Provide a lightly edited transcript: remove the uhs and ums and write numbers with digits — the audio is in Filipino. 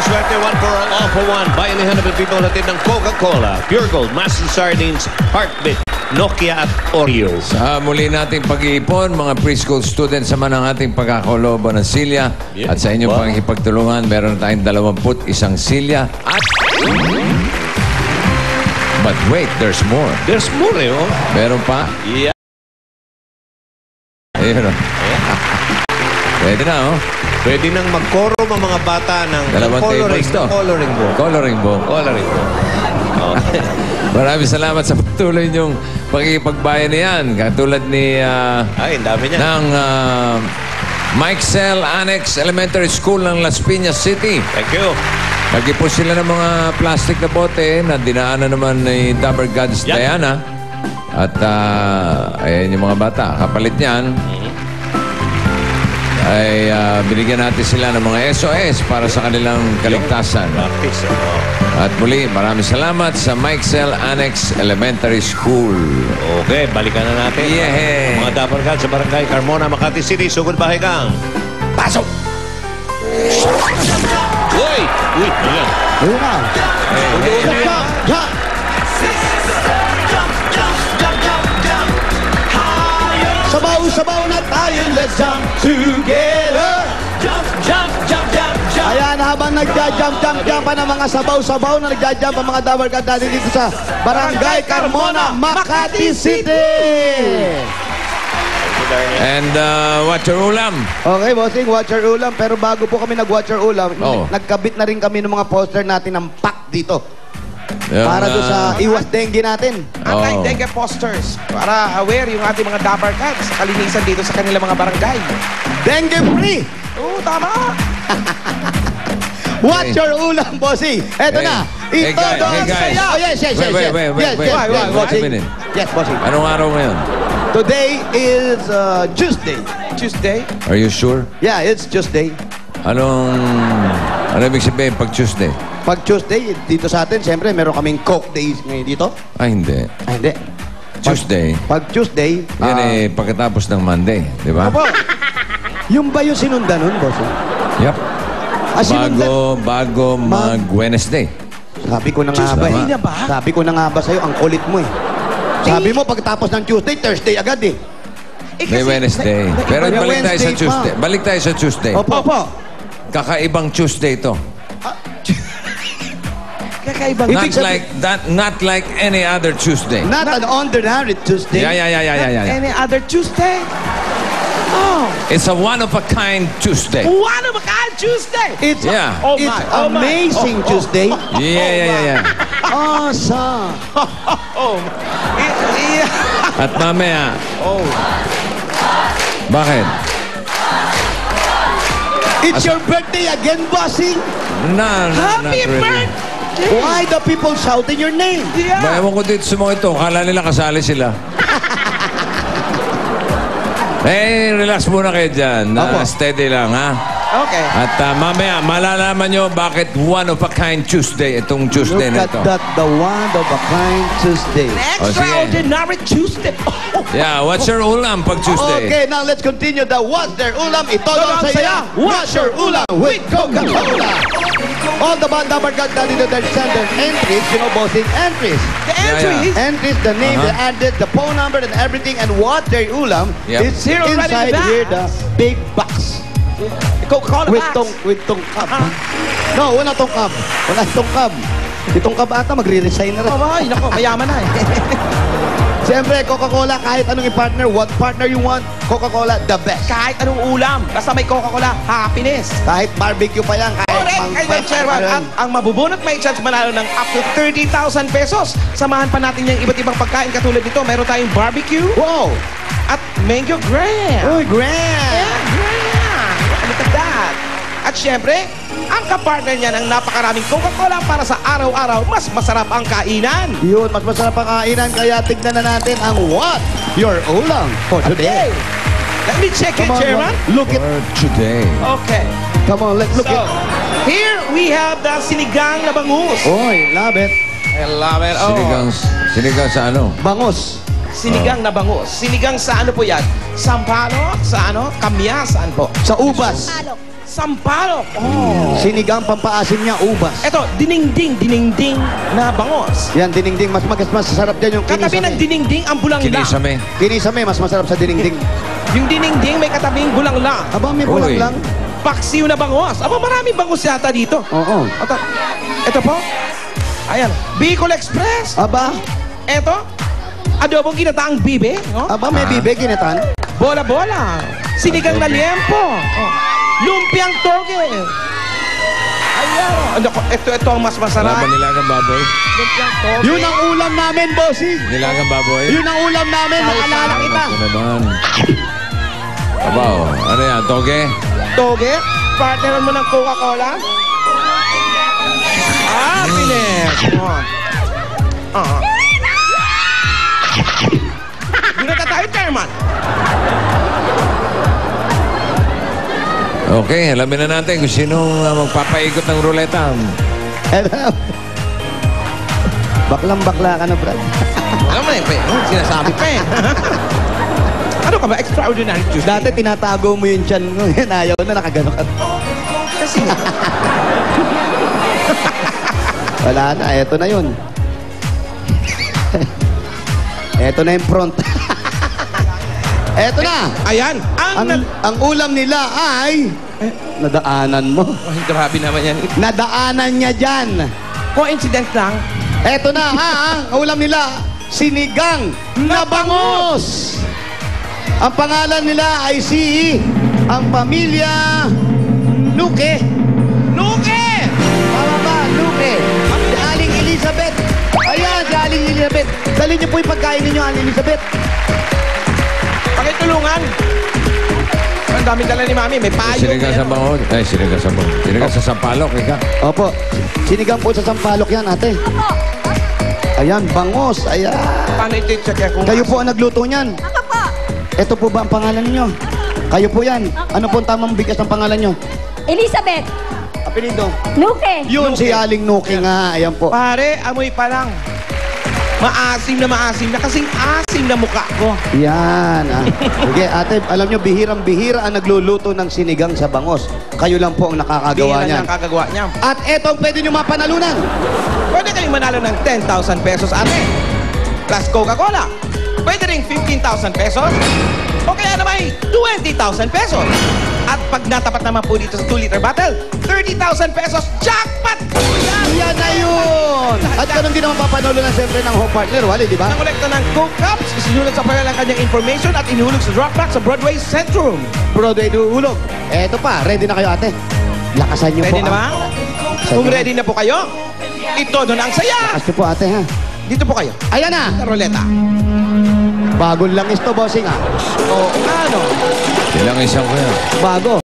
swerte, one for all, all for one. Bayanihan ng people natin ng Coca-Cola, Pure Gold, Master Sardines, Heartbeat, Nokia at Oreo. Sa muli nating pag-iipon, mga preschool students naman ang ating pagkakalooban ng silya. Yeah. At sa inyong pangipagtulungan, meron tayong 21 silya. At... But wait, there's more. There's more, eh, oh. Meron pa? Yeah. Ayun, oh. Pwede na, oh. Pwede nang magkoro ang mga bata ng coloring book. Coloring book. Coloring book. Oh. Maraming salamat sa patuloy niyong pagkikipagbayan niyan. Katulad ni... Ay, ang dami niya. ng Mike Cell Annex Elementary School ng Las Piñas City. Thank you. Nag-ipon sila ng mga plastic na bote na dinaanan naman ni Dabber Gods Diana. At ayan yung mga bata. Kapalit niyan, ay binigyan natin sila ng mga SOS para sa kanilang kaligtasan. Practice. At muli, maraming salamat sa Mike Cell Annex Elementary School. Okay, balikan na natin. Yeah. Mga Dapper Gods sa Barangay Carmona, Makati City. Sugod bahay kang. Pasok! Uy! Uy! Ayan. Ayun na. Jump! Sabaw-sabaw na tayo, let's jump together. Jump, jump, jump, jump, jump. Ayan, habang nagja-jump pa ng mga sabaw-sabaw na nagja-jump ang mga Dabber Gods natin dito sa Barangay Carmona, Makati City. And what's your ulam? Okay, bossing, watch your ulam. Pero bago po kami nag-watch your ulam, nagkabit na rin kami ng mga poster natin ng pack dito. Para doon sa iwas dengue natin. Anti-dengue posters. Para aware yung ating mga Dabber Gods sa kalinisan dito sa kanilang mga barangay. Dengue free! Oo, tama. Watch your ulam, bossing. Eto na. Hey, Ito doon guys. saya. Oh, yes. Wait, bossing. a minute. Yes, bossing. Anong araw ngayon? Today is Tuesday. Tuesday. Are you sure? Yeah, it's Tuesday. Ano ibig sabihin pag Tuesday? Pag Tuesday, dito sa atin, siyempre, meron kaming Coke Days ngayon dito. Ay, hindi. Ay, hindi. Tuesday. Pag Tuesday, Yan pagkatapos ng Monday, di ba? Opo. Yung ba yung sinundan nun, boss? Yep. Sinundan. Bago mag-Wednesday. Sabi ko na nga ba, Tuesday na ba? Sabi ko na nga ba sa'yo, ang kulit mo eh. Sabi mo, pagkatapos ng Tuesday, Thursday agad eh. May Wednesday. Pero May balik tayo sa Wednesday Tuesday. pa. Balik tayo sa Tuesday. Opo. Kakaibang Tuesday to. Kakaibang. Not like any other Tuesday. Not an ordinary Tuesday. Yeah. Any other Tuesday? Oh. It's a one-of-a-kind Tuesday. One of a kind Tuesday. It's my. amazing Tuesday. Yeah. Awesome. At mamaya. Bakit? It's your birthday again, bossing. Not Happy really. birthday. Why the people shouting your name? Yeah. Ewan ko dito sa mga ito. Kala nila kasali sila. Relax muna kayo dyan. Steady lang, ha? Okay. At mamaya, malalaman nyo bakit one-of-a-kind Tuesday itong Tuesday na Look ito. at that, the one-of-a-kind Tuesday. Extraordinary Tuesday. Yeah, what's your ulam pag Tuesday? Okay, now let's continue the What's Their Ulam. Ito lang saya. What's Your Ulam with Coca-Cola. All the Dabber Gods that did their sender entries, you know, bossing entries. The entries. Entries, the name, the address, the phone number, and everything, and what their ulam is Here already inside the here, the big box. Coca-Cola box. With tongkab. No, wala tongkab. Wala tongkab. Si tongkab ata magre-resign na rin. Ay, nako, mayaman na eh. Siyempre, Coca-Cola, kahit anong i-partner, what partner you want, Coca-Cola, the best. Kahit anong ulam, basta may Coca-Cola, happiness. Kahit barbecue pa yan, kahit Correct, Chairman. Ang mabubunot may chance manalo ng up to 30,000 pesos. Samahan pa natin yung iba't ibang pagkain katulad nito. Meron tayong barbecue. Wow! At mango graham. Uy, grand! Yeah, graham. Look at that. At syempre, ang kapartner niya ng napakaraming Coca-Cola para sa araw-araw, mas masarap ang kainan. Yun, mas masarap ang kainan, kaya tignan na natin ang What Your Ulam for today. Let me check it, Chairman. Look it. For today. Okay. Come on, let's look So, it. here we have the sinigang na bangus. Oy, love it. I love it. Sinigang sa ano? Bangus. Sinigang na bangus. Sinigang sa ano po yan? Sampalok? Sa ano? Kamya? Saan po? Sa ubas. Sampalok. Oh. Sinigang pampaasim niya, ubas. Ito, dinengding na bangos. Yan, dinengding. Mas masarap dyan yung Katabi ng kinisame. dinengding ang bulangla. Kinisame. Kinisame, mas masarap sa dinengding. Yung dinengding may katabing bulangla. Aba, may bulang Uy. lang. Paksiw na bangos. Aba, maraming bangos yata dito. Oo. Ito po. Ayan. Bicol Express. Aba, Ito. Adobong ginataang bibe. No? aba, may bibig, ginatan. Bola-bola. Sinigang na liempo. Oh. Lumpiang toge. Ayan. Ito ang mas Wala masarap. ba nilagang baboy? Lumpiang toge. Yun ang ulam namin, bossing. Nilagang baboy? Yun ang ulam namin, naalala kita. Ano naman? Abaw, ano yan? Toge? Toge. Partneran mo ng Coca-Cola. Happiness. Doon na tayo, Chairman. Okay, alamin na natin kung sino magpapaikot ng ruleta. Baklang-bakla ka na, Brad. Alam mo sinasabi pa eh. Ano ka ba? Extraordinary Tuesday. Dati tinatago mo yung tiyan mo. Yan, ayaw na, nakagano ka. Kasi nga. Wala na, eto na yun. Eto na yung front. Eto na. Ayan. Ang ulam nila ay... nadaanan mo. Ay, grabe naman yan. Nadaanan niya dyan. Coincidence lang. Eto na, ang ulam nila, sinigang na bangos. Ang pangalan nila ay ang pamilya Luque. Luke! Tama ba? Luque. Si Aling Elizabeth. Ayan, si Aling Elizabeth. Dali niyo po yung pagkain ninyo, Aling Elizabeth. Pakitulungan. Ang dami dala ni Mami. May payo. Sinigang sa bangon. Ay, sinigang sa bangon. Sinigang sa sampalok, ika. Opo. Sinigang po sa Sampalok yan, ate. Ayan, bangos. Ayan. Paano iti-check yan kung... Kayo po ang nagluto niyan. Ako po. Ito po ba ang pangalan ninyo? Kayo po yan. Ano po ang tamang bigkas ng pangalan nyo? Elizabeth. Apelido. Luque. Yun, si Aling Nuki nga. Ayan po. Pare, amoy pa lang. Maasim na kasing asim na mukha ko. Yan. Sige, ate, alam nyo, bihirang-bihira ang nagluluto ng sinigang sa bangos. Kayo lang po ang nakakagawa Bihira niyan. niyang kagagawa niya. At eto ang pwede nyo mapanalunan. Pwede kayong manalo ng 10,000 pesos, ate. Plus Coca-Cola. Pwede rin 15,000 pesos. O kaya naman 20,000 pesos. At pag natapat naman po dito sa 2-liter bottle, 30,000 pesos. Jackpot! Yan na yun. At ganun din naman papanalunan siyempre ng Hope Partner, Wally, di ba? Ang kolekta ng Coke Cups, isinulat sa pangalan ng kanyang information at inihulog sa Dropbox sa Broadway Centrum. Broadway duulog. Eto pa, ready na kayo, ate. Lakasan nyo Ready po. na ba? Kung ready na po kayo, ito doon ang saya. Lakas nyo po, ate, ha? Dito po kayo. Ayan na. Sa ruleta. Bagong langis to, bossing, ha? Oo, ano? Ilang isang ko yan. Bago.